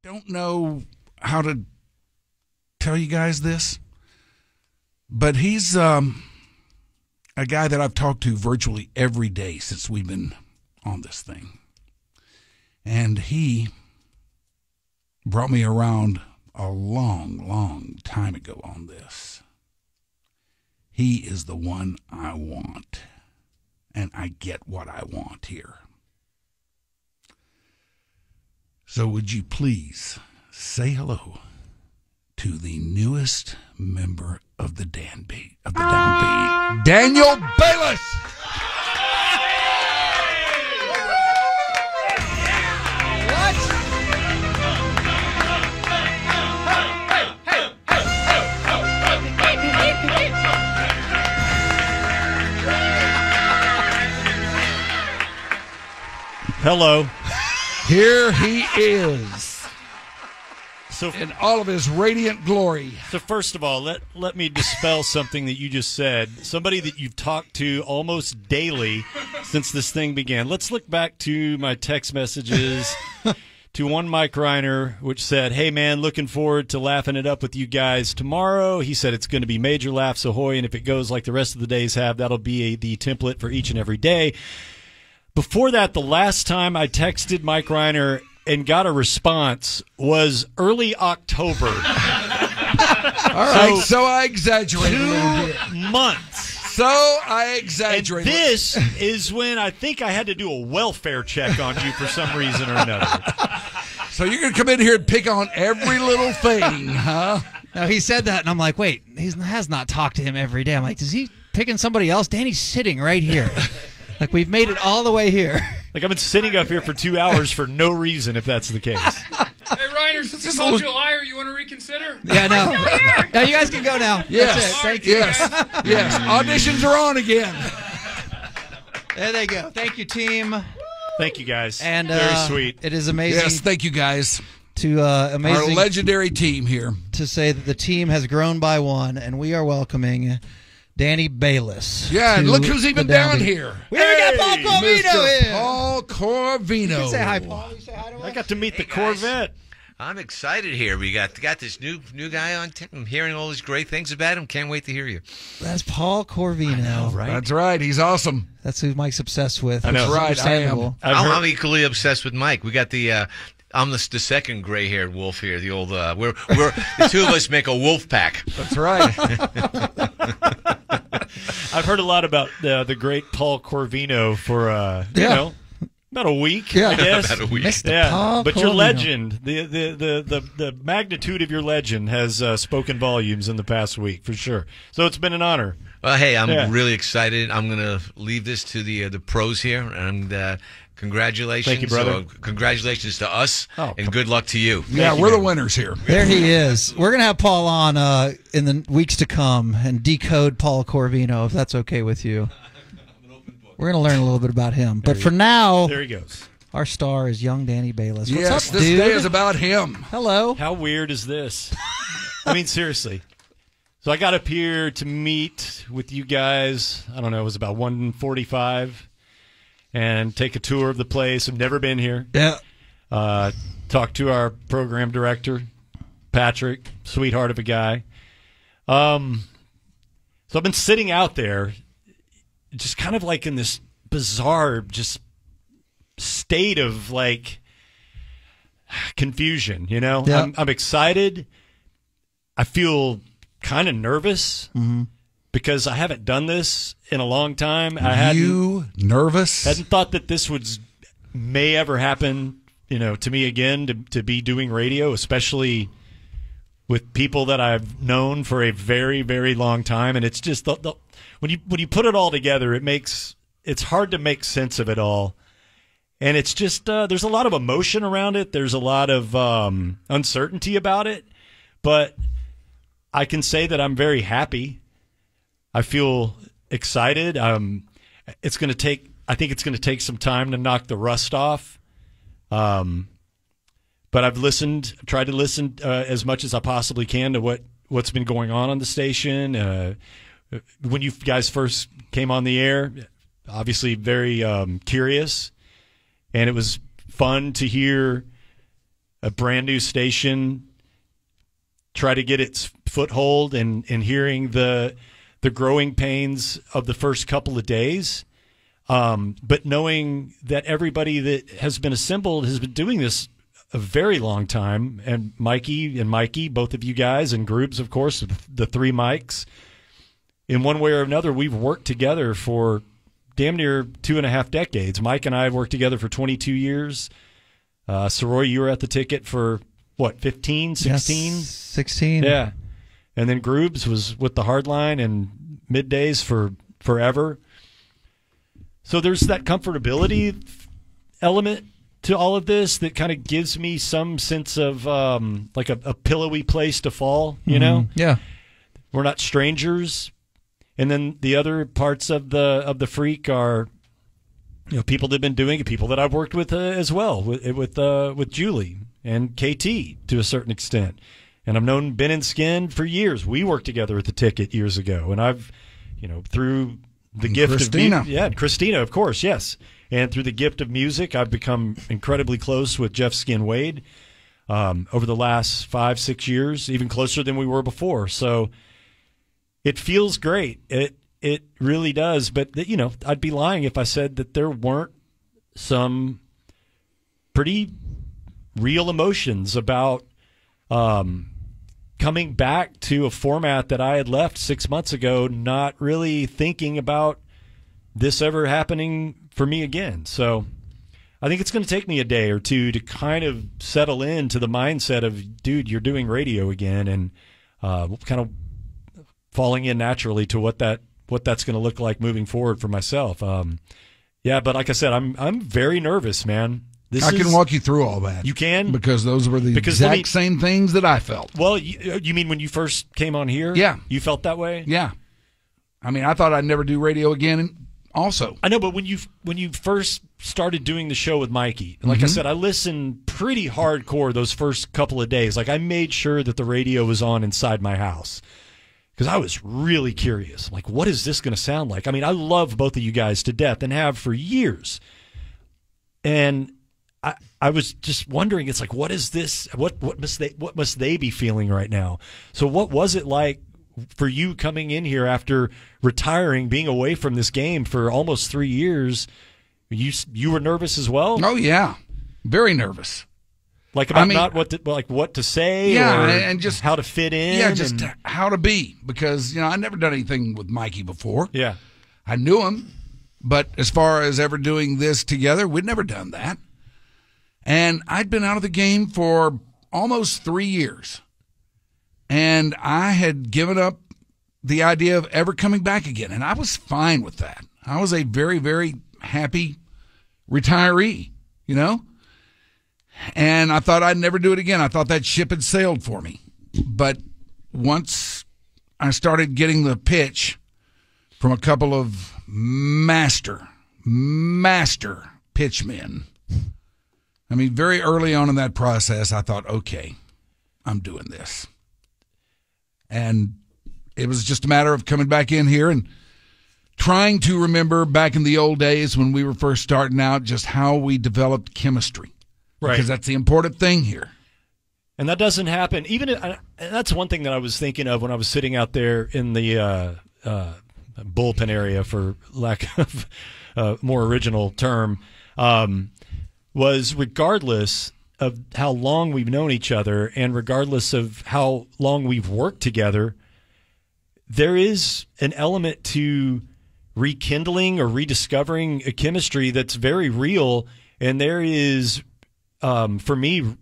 don't know how to tell you guys this, but he's a guy that I've talked to virtually every day since we've been on this thing. And he brought me around a long, long time ago on this. He is the one I want, and I get what I want here. So would you please say hello to the newest member of the Downbeat, Daniel Balis. Hello. Here he is. So in all of his radiant glory. So first of all, let me dispel something that you just said. Somebody that you've talked to almost daily since this thing began. Let's look back to my text messages to one Mike Reiner, which said, "Hey man, looking forward to laughing it up with you guys tomorrow." He said it's going to be major laughs ahoy, and if it goes like the rest of the days have, that'll be the template for each and every day. Before that, the last time I texted Mike Reiner and got a response was early October. All right, so I exaggerated a little bit. 2 months. So I exaggerated. And this is when I think I had to do a welfare check on you for some reason or another. So you're going to come in here and pick on every little thing, huh? No, he said that, and I'm like, wait, he has not talked to him every day. I'm like, is he picking somebody else? Danny's sitting right here. Like, we've made it all the way here. Like, I've been sitting up here for 2 hours for no reason, if that's the case. Hey, Reiner, since you called you a liar, you want to reconsider? Yeah, no. No, you guys can go now. Yes. That's it. Thank you. Yes. Auditions are on again. There they go. Thank you, team. Thank you, guys. And very sweet. It is amazing. Yes, thank you, guys. Amazing. Our legendary team here. To say that the team has grown by one, and we are welcoming Danny Balis. Yeah, and look who's even down here. We got Paul Corvino here. Paul Corvino. You can say hi, Paul. You say hi to us. I got to meet the Corvette. I'm excited here. We got this new guy on. I'm hearing all these great things about him. Can't wait to hear you. That's Paul Corvino. I know, right? That's right. He's awesome. That's who Mike's obsessed with. I know. That's right. I am. I'm equally obsessed with Mike. We got the. I'm the second gray-haired wolf here. The old. We're the two of us make a wolf pack. That's right. I've heard a lot about the great Paul Corvino for you know, about a week. Yeah, I guess. About a week. Mr. Paul But your Corvino. legend, the magnitude of your legend has spoken volumes in the past week for sure. So it's been an honor. Well, hey, I'm really excited. I'm going to leave this to the pros here, and congratulations. Thank you, brother. Congratulations to us, Oh, and good luck to you. Yeah, we're the winners here. There he is. We're going to have Paul on in the weeks to come and decode Paul Corvino, if that's okay with you. We're going to learn a little bit about him. But for now, There he goes. our star is young Danny Balis. Yes, What's up, this dude? day is about him. Hello. How weird is this? I mean, seriously. So I got up here to meet with you guys. I don't know, it was about 1:45, and take a tour of the place. I've never been here. Yeah. Talk to our program director, Patrick, sweetheart of a guy. So I've been sitting out there, just kind of like in this bizarre, just state of like confusion. You know, Yeah. I'm excited. I feel kind of nervous because I haven't done this in a long time. I hadn't nervous? hadn't thought that this may ever happen, you know, to me again, to be doing radio, especially with people that I've known for a very, very long time. And it's just when you put it all together, it's hard to make sense of it all. And it's just there's a lot of emotion around it. There's a lot of uncertainty about it, but I can say that I'm very happy. I feel excited. I think it's going to take some time to knock the rust off. But I've tried to listen as much as I possibly can to what's been going on the station. When you guys first came on the air, obviously very curious, and it was fun to hear a brand new station try to get its foothold and hearing the growing pains of the first couple of days. But knowing that everybody that has been assembled has been doing this a very long time, and Mikey, both of you guys, and Groups, of course, the three mics, in one way or another, we've worked together for damn near 2.5 decades. Mike and I have worked together for 22 years. Soroy, you were at the ticket for, what, 15, 16? Yes, 16. Yeah. And then Groobs was with the Hardline and Middays for forever. So there's that comfortability element to all of this that kind of gives me some sense of like a pillowy place to fall, you know? Yeah. We're not strangers. And then the other parts of the freak are, you know, people that have been doing it, people that I've worked with as well, with Julie and KT to a certain extent. And I've known Ben and Skin for years. We worked together at the ticket years ago. And I've, you know, through the gift Christina. of music. Yeah, Christina, of course, yes. And through the gift of music, I've become incredibly close with Jeff Skin Wade over the last 5-6 years, even closer than we were before. So it feels great. It really does. But, you know, I'd be lying if I said that there weren't some pretty real emotions about coming back to a format that I had left 6 months ago, not really thinking about this ever happening for me again. So I think it's going to take me a day or two to kind of settle into the mindset of, dude, you're doing radio again, and kind of falling in naturally to what that's going to look like moving forward for myself. Yeah, but like I said, I'm very nervous, man. I can walk you through all that. You can? Because those were the exact same things that I felt. Well, you mean when you first came on here? Yeah. You felt that way? Yeah. I mean, I thought I'd never do radio again also. I know, but when you first started doing the show with Mikey, like I said, I listened pretty hardcore those first couple of days. Like, I made sure that the radio was on inside my house because I was really curious. Like, what is this going to sound like? I mean, I love both of you guys to death and have for years. And I was just wondering, it's like, what is this? What must they be feeling right now? So what was it like for you coming in here after retiring, being away from this game for almost 3 years? You were nervous as well? Oh yeah, very nervous. Like about not what to say, or and just how to fit in. Yeah, just how to be, because I'd never done anything with Mikey before. Yeah, I knew him, but as far as ever doing this together, we'd never done that. And I'd been out of the game for almost 3 years. And I had given up the idea of ever coming back again. And I was fine with that. I was a very, very happy retiree, And I thought I'd never do it again. I thought that ship had sailed for me. But once I started getting the pitch from a couple of master pitchmen, I mean, very early on in that process, I thought, okay, I'm doing this. And it was just a matter of coming back in here and trying to remember back in the old days when we were first starting out just how we developed chemistry. Right. Because that's the important thing here. And that doesn't happen. That's one thing that I was thinking of when I was sitting out there in the bullpen area, for lack of a more original term, was regardless of how long we've known each other and regardless of how long we've worked together, there is an element to rekindling or rediscovering a chemistry that's very real. And there is, for me,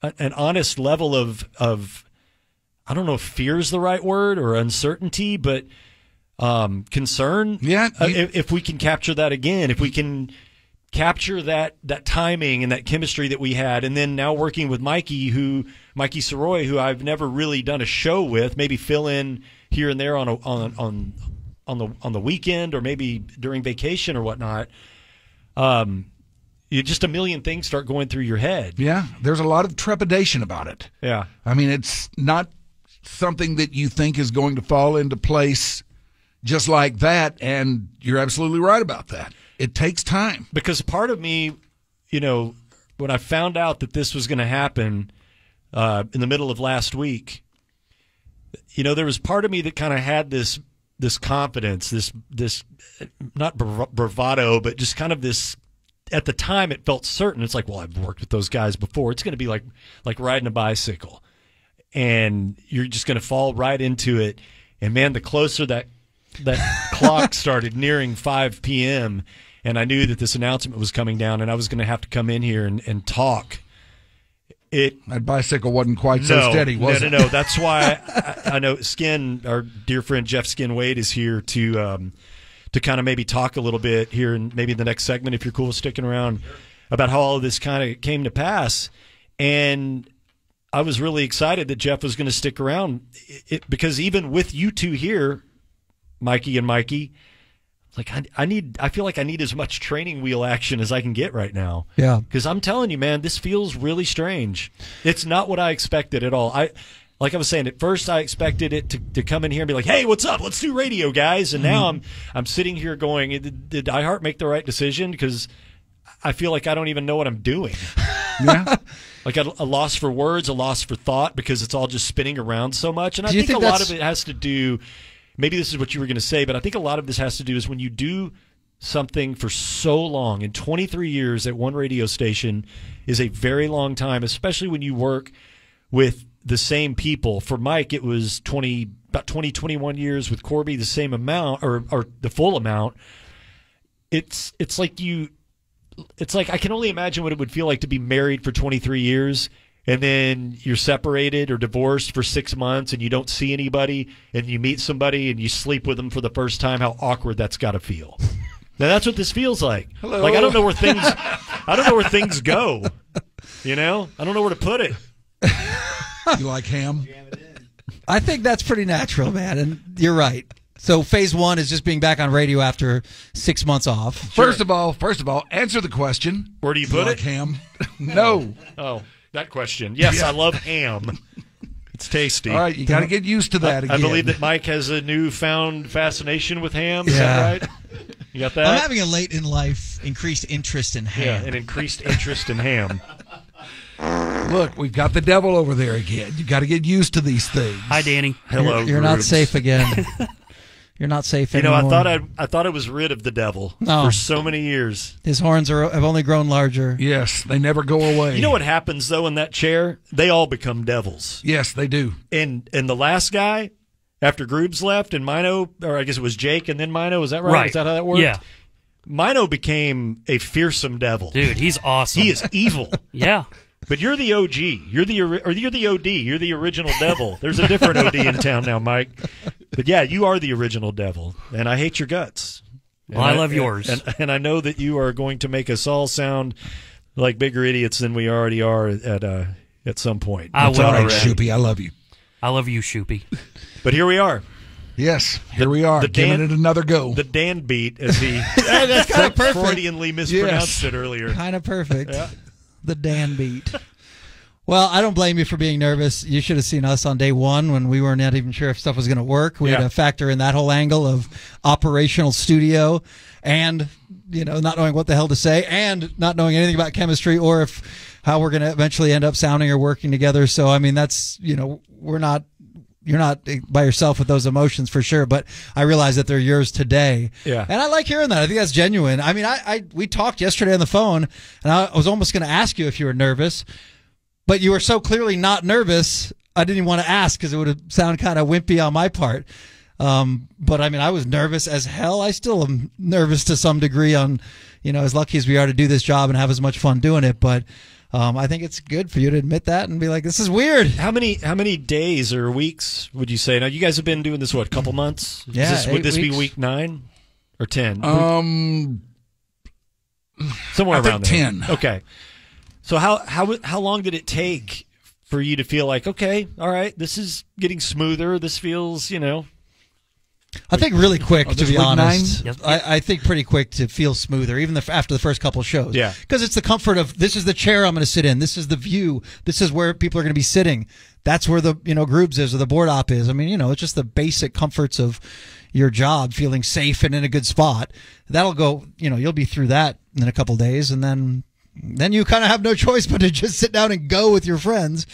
an honest level of I don't know if fear is the right word or uncertainty, but concern. Yeah. If we can capture that again, if we can capture that timing and that chemistry that we had, and then now working with Mikey Soroy, who I've never really done a show with, maybe fill in here and there on the weekend or maybe during vacation or whatnot. Just a million things start going through your head. Yeah, there's a lot of trepidation about it. Yeah. I mean, it's not something that you think is going to fall into place just like that, and you're absolutely right about that. It takes time. Because part of me, when I found out that this was going to happen in the middle of last week, there was part of me that kind of had this confidence, this not bravado, but just kind of this. At the time, it felt certain. It's like, well, I've worked with those guys before. It's going to be like riding a bicycle, and you're just going to fall right into it. And man, the closer that clock started nearing 5 p.m., and I knew that this announcement was coming down, and I was going to have to come in here and talk. That bicycle wasn't quite so steady, was it? No. That's why I know Skin, our dear friend Jeff Skin Wade, is here to kind of maybe talk a little bit here and maybe the next segment, if you're cool with sticking around, about how all of this kind of came to pass. And I was really excited that Jeff was going to stick around because even with you two here, Mikey and Mikey, like I feel like I need as much training wheel action as I can get right now. Yeah. Because I'm telling you, man, this feels really strange. It's not what I expected at all. Like I was saying, at first I expected it to come in here and be like, hey, what's up? Let's do radio, guys. And now I'm sitting here going, did iHeart make the right decision? Because I feel like I don't even know what I'm doing. Yeah. Like a loss for words, a loss for thought, because it's all just spinning around so much. And I think a lot of it has to do, maybe this is what you were going to say, but I think a lot of this has to do is when you do something for so long, and 23 years at one radio station is a very long time, especially when you work with the same people. For Mike, it was about 21 years. With Corby, the same amount or the full amount. It's like I can only imagine what it would feel like to be married for 23 years and then you're separated or divorced for 6 months and you don't see anybody and you meet somebody and you sleep with them for the first time. How awkward that's got to feel. Now that's what this feels like. Hello. Like I don't know where things go. I don't know where to put it. You like ham? I think that's pretty natural, man, and you're right. So phase one is just being back on radio after 6 months off. First of all, answer the question. Where do you put like it? Ham? No. Oh, that question. Yes, yeah. I love ham. It's tasty. All right, you got to get used to that again. I believe that Mike has a newfound fascination with ham. Is that right? You got that? I'm having a late in life increased interest in ham. Yeah, an increased interest in ham. Look, we've got the devil over there again. You got to get used to these things. Hi, Danny. Hello. You're not safe again. You're not safe anymore. I thought I was rid of the devil No. for so many years. His horns have only grown larger. Yes, they never go away. You know what happens though in that chair? They all become devils. Yes, they do. And the last guy, after Groobs left and Mino, or I guess it was Jake and then Mino, was that right? Right. Is that how that worked? Yeah. Mino became a fearsome devil. Dude, he's awesome. He is evil. Yeah. But you're the OG. You're the OD. You're the original devil. There's a different OD in town now, Mike. But yeah, you are the original devil, and I hate your guts. Well, I love yours. And I know that you are going to make us all sound like bigger idiots than we already are at some point. I That's will. all right, Already. Shoopy. I love you. I love you, Shoopy. But here we are. Yes, here we are, giving it another go. The Downbeat, as he That's kind of perfect. Freudianly mispronounced it earlier. Kind of perfect. Yeah. The Downbeat. Well, I don't blame you for being nervous. You should have seen us on day one when we were not even sure if stuff was going to work. We had to factor in that whole angle of operational studio and, not knowing what the hell to say and not knowing anything about chemistry or how we're going to eventually end up sounding or working together. So, I mean, that's, you're not by yourself with those emotions for sure, but I realize that they're yours today. Yeah. And I like hearing that. I think that's genuine. I mean, we talked yesterday on the phone and I was almost going to ask you if you were nervous, but you were so clearly not nervous. I didn't even want to ask because it would have sounded kind of wimpy on my part. But I mean, I was nervous as hell. I still am nervous to some degree on, as lucky as we are to do this job and have as much fun doing it. But I think it's good for you to admit that and be like, this is weird. How many days or weeks would you say? Now, you guys have been doing this, what, a couple months? Yeah, would this weeks. be week 9 or 10? Somewhere I around think there. 10. Okay. So how long did it take for you to feel like, okay, all right, this is getting smoother. This feels, I think really quick, to this be week honest. 9? I think pretty quick to feel smoother, even after the first couple shows. Yeah. Because it's the comfort of, this is the chair I'm going to sit in. This is the view. This is where people are going to be sitting. That's where the, Groobs is or the board op is. I mean, it's just the basic comforts of your job, feeling safe and in a good spot. That'll go, you'll be through that in a couple days, and then then you kind of have no choice but to just sit down and go with your friends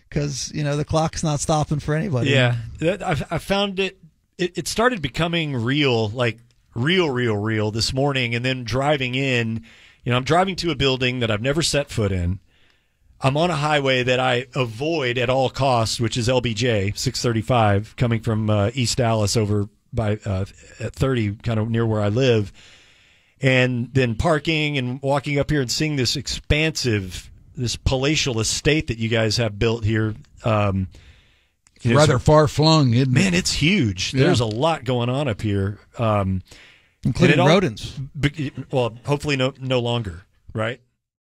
because, the clock's not stopping for anybody. Yeah. I found it started becoming real, like real this morning. And then driving in, I'm driving to a building that I've never set foot in. I'm on a highway that I avoid at all costs, which is LBJ 635, coming from East Dallas over by at 30, kind of near where I live, and then parking and walking up here and seeing this expansive, this palatial estate that you guys have built here. Rather far flung, isn't it? Man, it's huge. Yeah. There's a lot going on up here, Including rodents. Well, hopefully no longer, right?